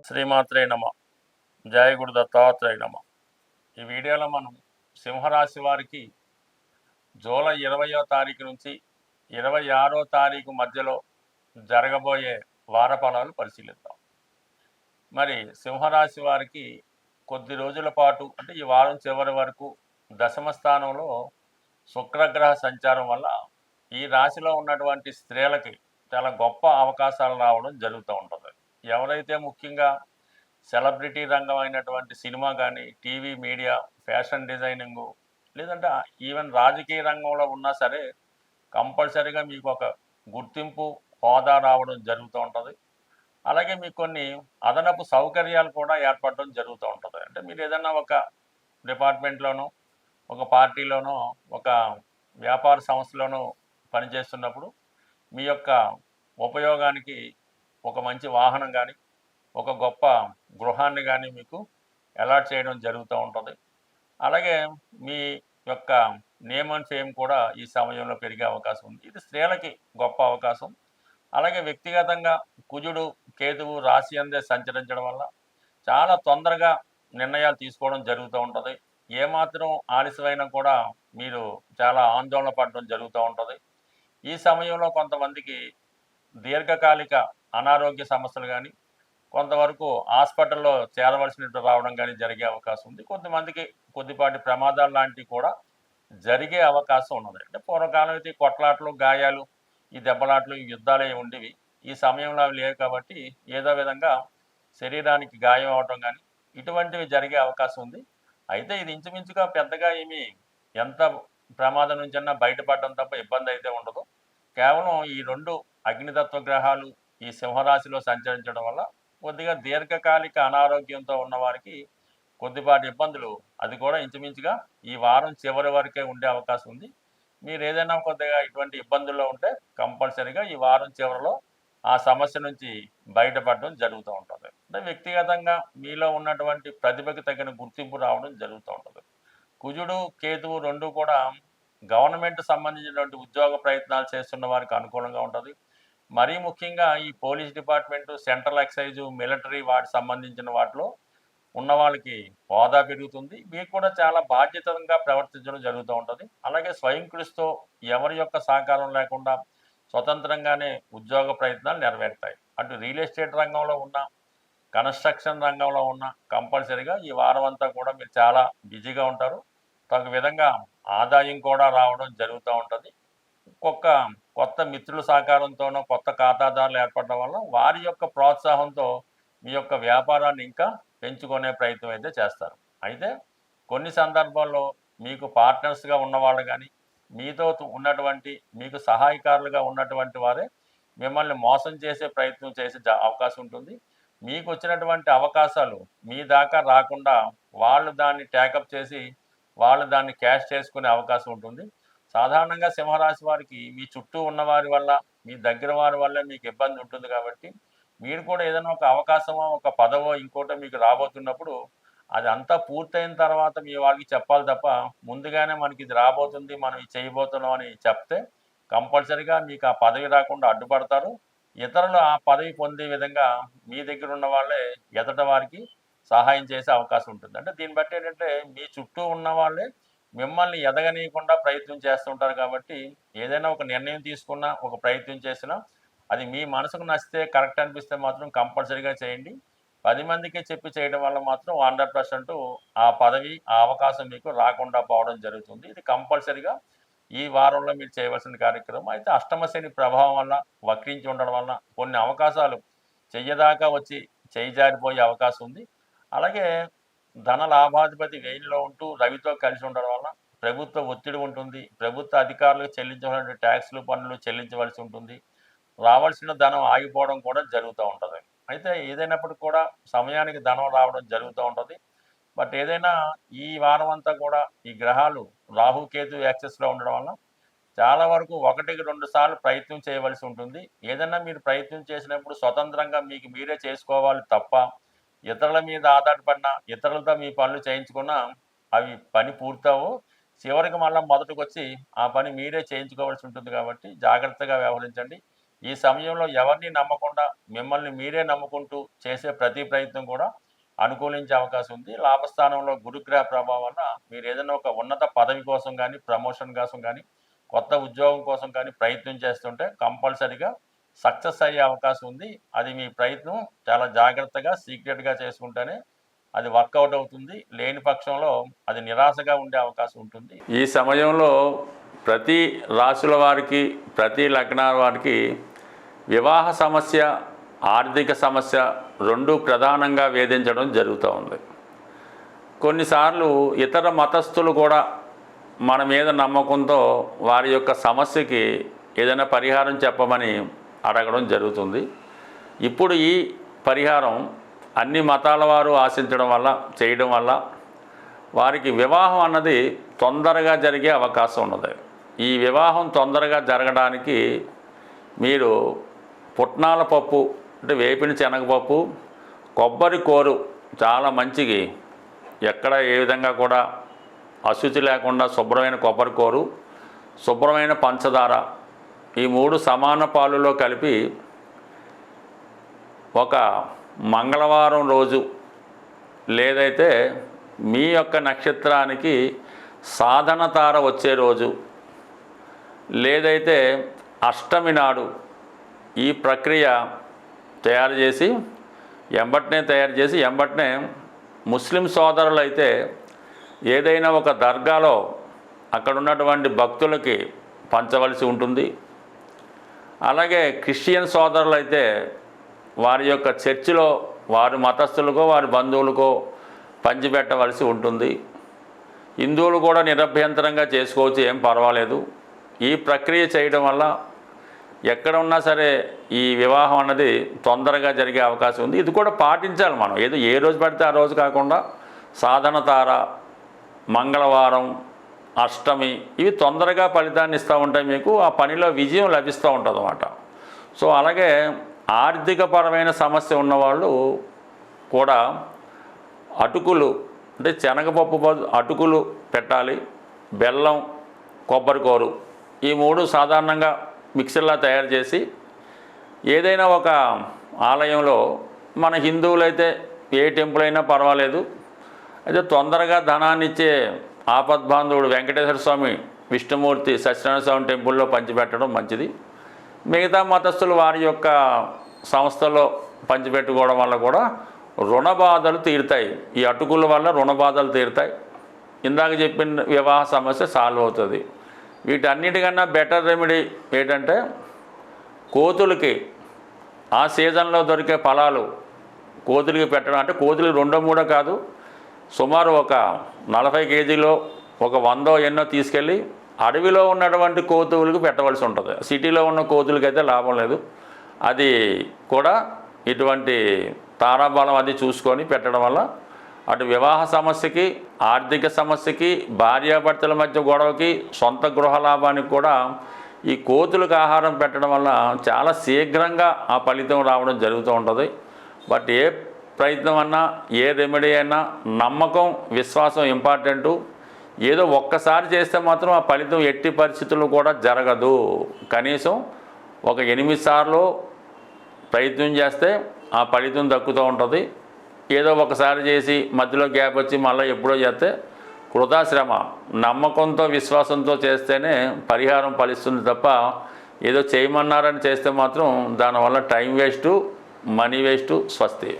శ్రీమాత్రే నమ. జయ గురు దత్తాత్రేయ నమ. ఈ వీడియోలో మనం సింహరాశి వారికి జూలై 20వ తారీఖు నుంచి 26వ తారీఖు మధ్యలో జరగబోయే వార ఫలాలు పరిశీలిద్దాం. మరి సింహరాశి వారికి కొద్ది రోజుల పాటు అంటే ఈ వారం చివరి వరకు దశమ స్థానంలో శుక్రగ్రహ సంచారం వల్ల ఈ రాశిలో ఉన్నటువంటి స్త్రీలకి చాలా గొప్ప అవకాశాలు రావడం జరుగుతూ ఉంటుంది. ఎవరైతే ముఖ్యంగా సెలబ్రిటీ రంగం అయినటువంటి సినిమా కానీ, టీవీ, మీడియా, ఫ్యాషన్ డిజైనింగు, లేదంటే ఈవెన్ రాజకీయ రంగంలో ఉన్నా సరే కంపల్సరీగా మీకు ఒక గుర్తింపు, హోదా రావడం జరుగుతూ ఉంటుంది. అలాగే మీకు కొన్ని అదనపు సౌకర్యాలు కూడా ఏర్పడడం జరుగుతూ ఉంటుంది. అంటే మీరు ఏదైనా ఒక డిపార్ట్మెంట్లోనో, ఒక పార్టీలోనో, ఒక వ్యాపార సంస్థలోనో పనిచేస్తున్నప్పుడు మీ యొక్క ఉపయోగానికి ఒక మంచి వాహనం కానీ, ఒక గొప్ప గృహాన్ని కానీ మీకు అలాట్ చేయడం జరుగుతూ ఉంటుంది. అలాగే మీ యొక్క నేమ్ అండ్ ఫేమ్ కూడా ఈ సమయంలో పెరిగే అవకాశం ఉంది. ఇది స్త్రీలకి గొప్ప అవకాశం. అలాగే వ్యక్తిగతంగా కుజుడు, కేతువు రాశి అందే సంచరించడం వల్ల చాలా తొందరగా నిర్ణయాలు తీసుకోవడం జరుగుతూ ఉంటుంది. ఏమాత్రం ఆలస్యమైనా కూడా మీరు చాలా ఆందోళన పడడం జరుగుతూ ఉంటుంది. ఈ సమయంలో కొంతమందికి దీర్ఘకాలిక అనారోగ్య సమస్యలు కానీ, కొంతవరకు హాస్పిటల్లో చేరవలసినట్టు రావడం కానీ జరిగే అవకాశం ఉంది. కొంతమందికి కొద్దిపాటి ప్రమాదాలు లాంటివి కూడా జరిగే అవకాశం ఉన్నది. అంటే పూర్వకాలం అయితే కొట్లాట్లు, గాయాలు, ఈ దెబ్బలాట్లు, ఈ యుద్ధాలే ఉండేవి. ఈ సమయంలో అవి లేవు కాబట్టి ఏదో విధంగా శరీరానికి గాయం అవడం కానీ ఇటువంటివి జరిగే అవకాశం ఉంది. అయితే ఇది ఇంచుమించుగా పెద్దగా ఏమి ఎంత ప్రమాదం నుంచైనా బయటపడడం తప్ప ఇబ్బంది అయితే ఉండదు. కేవలం ఈ 2 అగ్నితత్వ గ్రహాలు ఈ సింహరాశిలో సంచరించడం వల్ల కొద్దిగా దీర్ఘకాలిక అనారోగ్యంతో ఉన్నవారికి కొద్దిపాటి ఇబ్బందులు, అది కూడా ఇంచుమించుగా ఈ వారం చివరి వరకే ఉండే అవకాశం ఉంది. మీరు ఏదైనా కొద్దిగా ఇటువంటి ఇబ్బందుల్లో ఉంటే కంపల్సరీగా ఈ వారం చివరిలో ఆ సమస్య నుంచి బయటపడడం జరుగుతూ ఉంటుంది. అంటే వ్యక్తిగతంగా మీలో ఉన్నటువంటి ప్రతిభకి తగిన గుర్తింపు రావడం జరుగుతూ ఉంటుంది. కుజుడు, కేతువు 2 కూడా గవర్నమెంట్ సంబంధించినటువంటి ఉద్యోగ ప్రయత్నాలు చేస్తున్న వారికి అనుకూలంగా ఉంటుంది. మరీ ముఖ్యంగా ఈ police department, central excise, military వాటికి సంబంధించిన వాటిలో ఉన్న వాళ్ళకి హోదా పెరుగుతుంది. మీకు కూడా చాలా బాధ్యతంగా ప్రవర్తించడం జరుగుతూ ఉంటుంది. అలాగే స్వయం కృషితో ఎవరి యొక్క సహకారం లేకుండా స్వతంత్రంగానే ఉద్యోగ ప్రయత్నాలు నెరవేరుతాయి. అటు రియల్ ఎస్టేట్ రంగంలో ఉన్న, కన్స్ట్రక్షన్ రంగంలో ఉన్న కంపల్సరీగా ఈ వారం అంతా కూడా మీరు చాలా బిజీగా ఉంటారు. ఒక విధంగా ఆదాయం కూడా రావడం జరుగుతూ ఉంటుంది. కొత్త మిత్రుల సహకారంతోనో, కొత్త ఖాతాదారులు ఏర్పడడం వల్ల వారి యొక్క ప్రోత్సాహంతో మీ యొక్క వ్యాపారాన్ని ఇంకా పెంచుకునే ప్రయత్నం అయితే చేస్తారు. అయితే కొన్ని సందర్భాల్లో మీకు పార్ట్నర్స్గా ఉన్నవాళ్ళు కానీ, మీతో ఉన్నటువంటి మీకు సహాయకారులుగా ఉన్నటువంటి వారే మిమ్మల్ని మోసం చేసే ప్రయత్నం చేసే అవకాశం ఉంటుంది. మీకు వచ్చినటువంటి అవకాశాలు మీ దాకా రాకుండా వాళ్ళు దాన్ని టేకప్ చేసి వాళ్ళు దాన్ని క్యాష్ చేసుకునే అవకాశం ఉంటుంది. సాధారణంగా సింహరాశి వారికి మీ చుట్టూ ఉన్నవారి వల్ల, మీ దగ్గర వారి వల్ల మీకు ఇబ్బంది ఉంటుంది కాబట్టి మీరు కూడా ఏదైనా ఒక అవకాశమో, ఒక పదవో, ఇంకోటో మీకు రాబోతున్నప్పుడు అది అంతా పూర్తయిన తర్వాత మీ వాళ్ళకి చెప్పాలి తప్ప ముందుగానే మనకి ఇది రాబోతుంది, మనం ఇది చేయబోతున్నాం అని చెప్తే కంపల్సరీగా మీకు ఆ పదవి రాకుండా అడ్డుపడతారు. ఇతరులు ఆ పదవి పొందే విధంగా మీ దగ్గర ఉన్న వాళ్ళే ఎదుట వారికి సహాయం చేసే అవకాశం ఉంటుంది. అంటే దీన్ని బట్టి ఏంటంటే మీ చుట్టూ ఉన్న వాళ్ళే మిమ్మల్ని ఎదగనీయకుండా ప్రయత్నం చేస్తుంటారు కాబట్టి ఏదైనా ఒక నిర్ణయం తీసుకున్నా, ఒక ప్రయత్నం చేసినా అది మీ మనసుకు నచ్చితే, కరెక్ట్ అనిపిస్తే మాత్రం కంపల్సరీగా చేయండి. 10 మందికి చెప్పి చేయడం వల్ల మాత్రం 100% ఆ పదవి, ఆ అవకాశం మీకు రాకుండా పోవడం జరుగుతుంది. ఇది కంపల్సరీగా ఈ వారంలో మీరు చేయవలసిన కార్యక్రమం. అయితే అష్టమ శని ప్రభావం వల్ల, వక్రించి ఉండడం వల్ల కొన్ని అవకాశాలు చెయ్యదాకా వచ్చి చేయి జారిపోయే అవకాశం ఉంది. అలాగే ధన లాభాధిపతి వ్యయంలో ఉంటూ రవితో కలిసి ఉండడం వల్ల ప్రభుత్వ ఒత్తిడి ఉంటుంది. ప్రభుత్వ అధికారులకు చెల్లించవలసిన ట్యాక్స్లు, పన్నులు చెల్లించవలసి ఉంటుంది. రావాల్సిన ధనం ఆగిపోవడం కూడా జరుగుతూ ఉంటుంది. అయితే ఏదైనప్పటికి కూడా సమయానికి ధనం రావడం జరుగుతూ ఉంటుంది. బట్ ఏదైనా ఈ వారం అంతా కూడా ఈ గ్రహాలు రాహు, కేతు యాక్సెస్లో ఉండడం వల్ల చాలా వరకు 1కి 2 సార్లు ప్రయత్నం చేయవలసి ఉంటుంది. ఏదైనా మీరు ప్రయత్నం చేసినప్పుడు స్వతంత్రంగా మీకు మీరే చేసుకోవాలి తప్ప ఇతరుల మీద ఆధారపడిన, ఇతరులతో మీ పనులు చేయించుకున్నా అవి పని పూర్తవు. చివరికి మళ్ళీ మొదటికొచ్చి ఆ పని మీరే చేయించుకోవాల్సి ఉంటుంది కాబట్టి జాగ్రత్తగా వ్యవహరించండి. ఈ సమయంలో ఎవరిని నమ్మకుండా మిమ్మల్ని మీరే నమ్ముకుంటూ చేసే ప్రతి ప్రయత్నం కూడా అనుకూలించే అవకాశం ఉంది. లాభస్థానంలో గురుగ్రహ ప్రభావం వల్ల మీరు ఏదైనా ఒక ఉన్నత పదవి కోసం కానీ, ప్రమోషన్ కోసం కానీ, కొత్త ఉద్యోగం కోసం కానీ ప్రయత్నం చేస్తుంటే కంపల్సరీగా సక్సెస్ అయ్యే అవకాశం ఉంది. అది మీ ప్రయత్నం చాలా జాగ్రత్తగా సీక్రెట్గా చేసుకుంటేనే అది వర్కౌట్ అవుతుంది. లేని పక్షంలో అది నిరాశగా ఉండే అవకాశం ఉంటుంది. ఈ సమయంలో ప్రతి రాశుల వారికి, ప్రతి లగ్నాల వారికి వివాహ సమస్య, ఆర్థిక సమస్య రెండు ప్రధానంగా వేధించడం జరుగుతూ ఉంది. కొన్నిసార్లు ఇతర మతస్థులు కూడా మన మీద నమ్మకంతో వారి యొక్క సమస్యకి ఏదైనా పరిహారం చెప్పమని అడగడం జరుగుతుంది. ఇప్పుడు ఈ పరిహారం అన్ని మతాల వారు ఆశించడం వల్ల, చేయడం వల్ల వారికి వివాహం అన్నది తొందరగా జరిగే అవకాశం ఉన్నది. ఈ వివాహం తొందరగా జరగడానికి మీరు పుట్నాల పప్పు అంటే వేపిన శనగపప్పు, కొబ్బరి కోరు చాలా మంచిది, ఎక్కడ ఏ విధంగా కూడా అశుచి లేకుండా శుభ్రమైన కొబ్బరి కోరు, శుభ్రమైన పంచదార ఈ మూడు సమాన పాలులో కలిపి ఒక మంగళవారం రోజు లేదైతే మీ యొక్క నక్షత్రానికి సాధన తార వచ్చే రోజు లేదైతే అష్టమి నాడు ఈ ప్రక్రియ తయారు చేసి ఎంబట్నే ముస్లిం సోదరులు అయితే ఏదైనా ఒక దర్గాలో అక్కడ ఉన్నటువంటి భక్తులకి పంచవలసి ఉంటుంది. అలాగే క్రిస్టియన్ సోదరులు అయితే వారి యొక్క చర్చిలో వారి మతస్థులకో వారి బంధువులకో పంచిపెట్టవలసి ఉంటుంది. హిందువులు కూడా నిరభ్యంతరంగా చేసుకోవచ్చు, ఏం పర్వాలేదు. ఈ ప్రక్రియ చేయడం వల్ల ఎక్కడ ఉన్నా సరే ఈ వివాహం అన్నది తొందరగా జరిగే అవకాశం ఉంది. ఇది కూడా పాటించాలి మనం. ఏదో ఏ రోజు పడితే ఆ రోజు కాకుండా సాధన తార, మంగళవారం, అష్టమి ఇవి తొందరగా ఫలితాన్ని ఇస్తూ ఉంటాయి. మీకు ఆ పనిలో విజయం లభిస్తూ ఉంటుంది అన్నమాట. సో అలాగే ఆర్థికపరమైన సమస్య ఉన్నవాళ్ళు కూడా అటుకులు అంటే శనగపప్పు అటుకులు పెట్టాలి, బెల్లం, కొబ్బరికూరు ఈ మూడు సాధారణంగా మిక్సర్లా తయారు చేసి ఏదైనా ఒక ఆలయంలో, మన హిందువులైతే ఏ టెంపుల్ అయినా పర్వాలేదు, అయితే తొందరగా ధనాన్ని ఇచ్చే ఆపద్బాంధవుడు వెంకటేశ్వర స్వామి, విష్ణుమూర్తి, సత్యనారాయణ స్వామి టెంపుల్లో పంచిపెట్టడం మంచిది. మిగతా మతస్థులు వారి యొక్క సంస్థలో పంచిపెట్టుకోవడం వల్ల కూడా రుణ బాధలు తీరుతాయి. ఈ అటుకుల వల్ల రుణ బాధలు తీరుతాయి. ఇందాక చెప్పిన వివాహ సమస్య సాల్వ్ అవుతుంది. వీటన్నిటికన్నా బెటర్ రెమెడీ ఏంటంటే కోతులకి ఆ సీజన్లో దొరికే ఫలాలు కోతులకి పెట్టడం. అంటే కోతులకి 2-3 కాదు, సుమారు ఒక 40 కేజీలో ఒక 100 ఎన్నో తీసుకెళ్ళి అడవిలో ఉన్నటువంటి కోతువులకు పెట్టవలసి ఉంటుంది. సిటీలో ఉన్న కోతులకైతే లాభం లేదు. అది కూడా ఇటువంటి తారాబలం అది చూసుకొని పెట్టడం వల్ల అటు వివాహ సమస్యకి, ఆర్థిక సమస్యకి, భార్యాభర్తల మధ్య గొడవకి, సొంత గృహ లాభానికి కూడా ఈ కోతులకు ఆహారం పెట్టడం వల్ల చాలా శీఘ్రంగా ఆ ఫలితం రావడం జరుగుతూ ఉంటుంది. బట్ ఏ ప్రయత్నం అన్నా, ఏ రెమెడీ అయినా నమ్మకం, విశ్వాసం ఇంపార్టెంటు. ఏదో ఒక్కసారి చేస్తే మాత్రం ఆ ఫలితం ఎట్టి పరిస్థితుల్లో కూడా జరగదు. కనీసం ఒక 8 సార్లు ప్రయత్నం చేస్తే ఆ ఫలితం దక్కుతూ ఉంటుంది. ఏదో ఒకసారి చేసి మధ్యలో గ్యాప్ వచ్చి మళ్ళీ ఎప్పుడో చేస్తే కృతాశ్రమ. నమ్మకంతో, విశ్వాసంతో చేస్తేనే పరిహారం ఫలిస్తుంది తప్ప ఏదో చేయమన్నారని చేస్తే మాత్రం దానివల్ల టైం వేస్టు, మనీ వేస్టు. స్వస్తి.